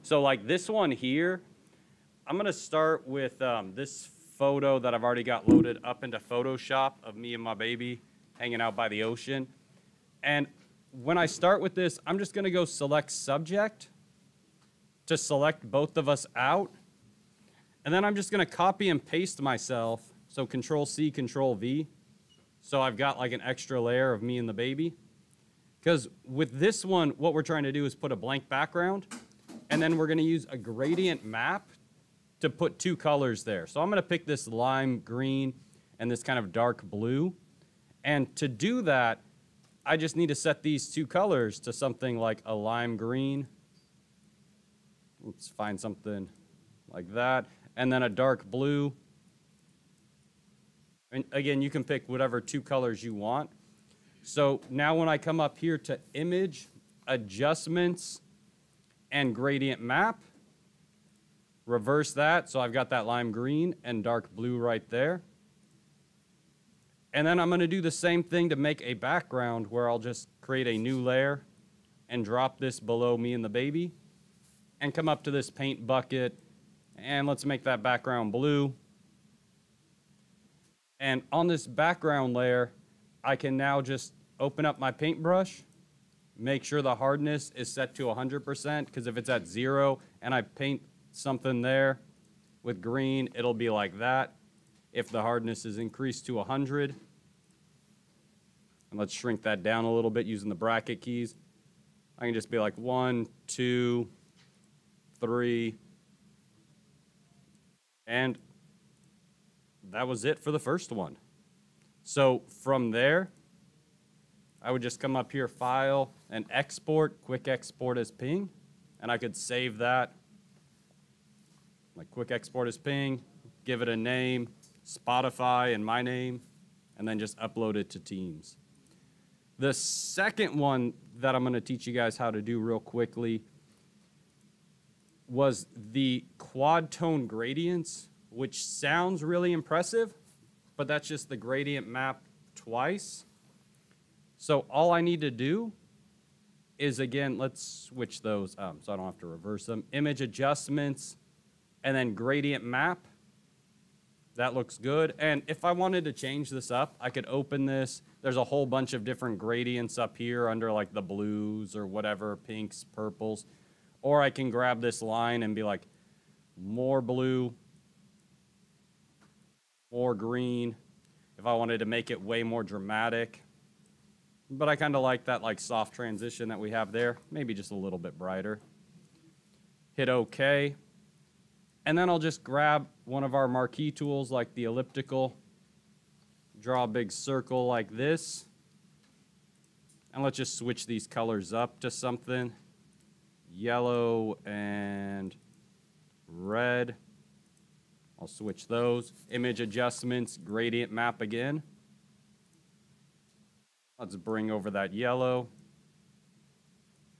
So like this one here, I'm going to start with this photo that I've already got loaded up into Photoshop of me and my baby hanging out by the ocean. And when I start with this, I'm just going to go select subject to select both of us out. And then I'm just going to copy and paste myself. So Control C, Control V. So I've got like an extra layer of me and the baby. Because with this one, what we're trying to do is put a blank background. And then we're going to use a gradient map to put two colors there. So I'm going to pick this lime green and this kind of dark blue. And to do that, I just need to set these two colors to something like a lime green. Let's find something like that. And then a dark blue. And again, you can pick whatever two colors you want. So now when I come up here to Image, Adjustments, and Gradient Map, reverse that, so I've got that lime green and dark blue right there. And then I'm going to do the same thing to make a background where I'll just create a new layer and drop this below me and the baby. And come up to this paint bucket, and let's make that background blue. And on this background layer, I can now just open up my paintbrush, make sure the hardness is set to 100%, because if it's at 0 and I paint something there with green, it'll be like that. If the hardness is increased to 100, and let's shrink that down a little bit using the bracket keys, I can just be like 1, 2, 3, and that was it for the first one. So from there, I would just come up here, File, and Export, Quick Export as Ping, and I could save that. Like Quick Export as Ping, give it a name, Spotify and my name, and then just upload it to Teams. The second one that I'm going to teach you guys how to do real quickly was the quad tone gradients, which sounds really impressive, but that's just the gradient map twice. So all I need to do is, again, let's switch those so I don't have to reverse them. Image Adjustments, and then Gradient Map. That looks good. And if I wanted to change this up, I could open this. There's a whole bunch of different gradients up here under like the blues or whatever, pinks, purples. Or I can grab this line and be like, more blue, more green, if I wanted to make it way more dramatic. But I kind of like that like soft transition that we have there, maybe just a little bit brighter. Hit OK. And then I'll just grab one of our marquee tools like the elliptical, draw a big circle like this, and let's just switch these colors up to something. Yellow and red. I'll switch those. Image Adjustments, Gradient Map again. Let's bring over that yellow.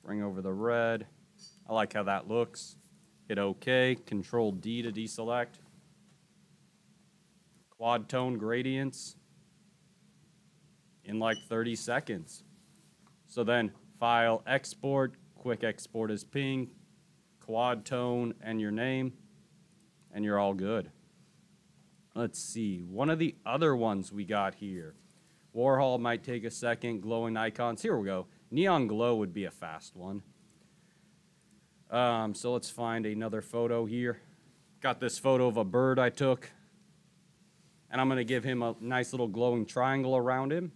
Bring over the red. I like how that looks. Hit OK. Control D to deselect. Quad tone gradients in like 30 seconds. So then File, Export, Quick Export as Ping, quad tone, and your name, and you're all good. Let's see. One of the other ones we got here. Warhol might take a second. Glowing icons. Here we go. Neon glow would be a fast one. So let's find another photo here. Got this photo of a bird I took. And I'm going to give him a nice little glowing triangle around him.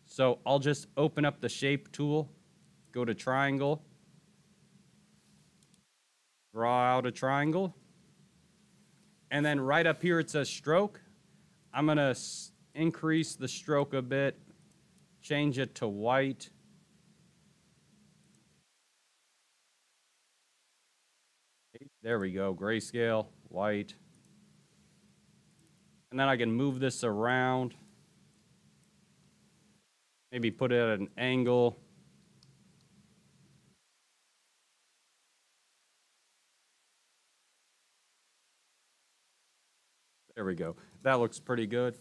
So I'll just open up the shape tool. Go to triangle. Draw out a triangle. And then right up here it says stroke. I'm going to increase the stroke a bit. Change it to white. There we go, grayscale, white. And then I can move this around. Maybe put it at an angle. There we go. That looks pretty good.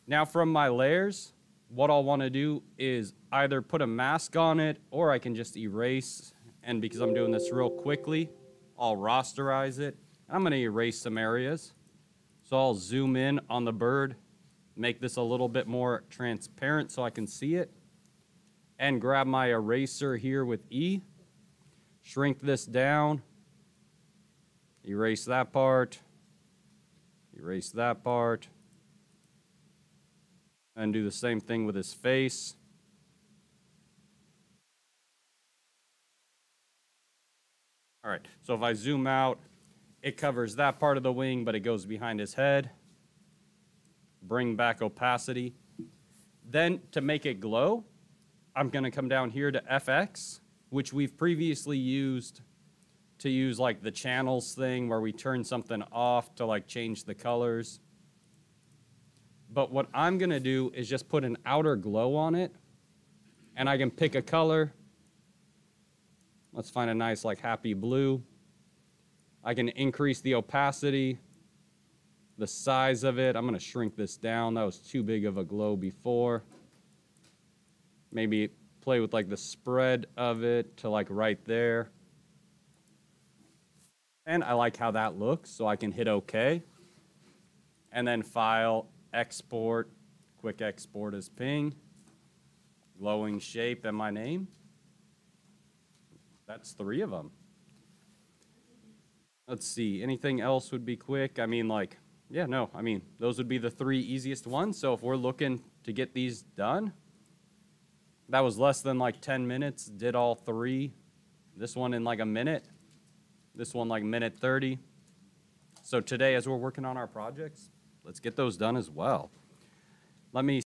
Now from my layers, what I'll want to do is either put a mask on it or I can just erase. And because I'm doing this real quickly, I'll rasterize it. I'm going to erase some areas. So I'll zoom in on the bird, make this a little bit more transparent so I can see it, and grab my eraser here with E, shrink this down, erase that part, erase that part, and do the same thing with his face. All right, so if I zoom out, it covers that part of the wing, but it goes behind his head. Bring back opacity. Then to make it glow, I'm gonna come down here to FX, which we've previously used to use like the channels thing where we turn something off to like change the colors. But what I'm gonna do is just put an outer glow on it, and I can pick a color. Let's find a nice like happy blue. I can increase the opacity, the size of it. I'm gonna shrink this down. That was too big of a glow before. Maybe play with like the spread of it to like right there. And I like how that looks, so I can hit OK. And then File, Export, Quick Export as ping, glowing shape, and my name. That's 3 of them. Let's see, anything else would be quick? I mean, like, yeah, no, I mean, those would be the 3 easiest ones. So if we're looking to get these done, that was less than like 10 minutes, did all 3. This one in like a minute. This one like minute 30. So today, as we're working on our projects, let's get those done as well. Let me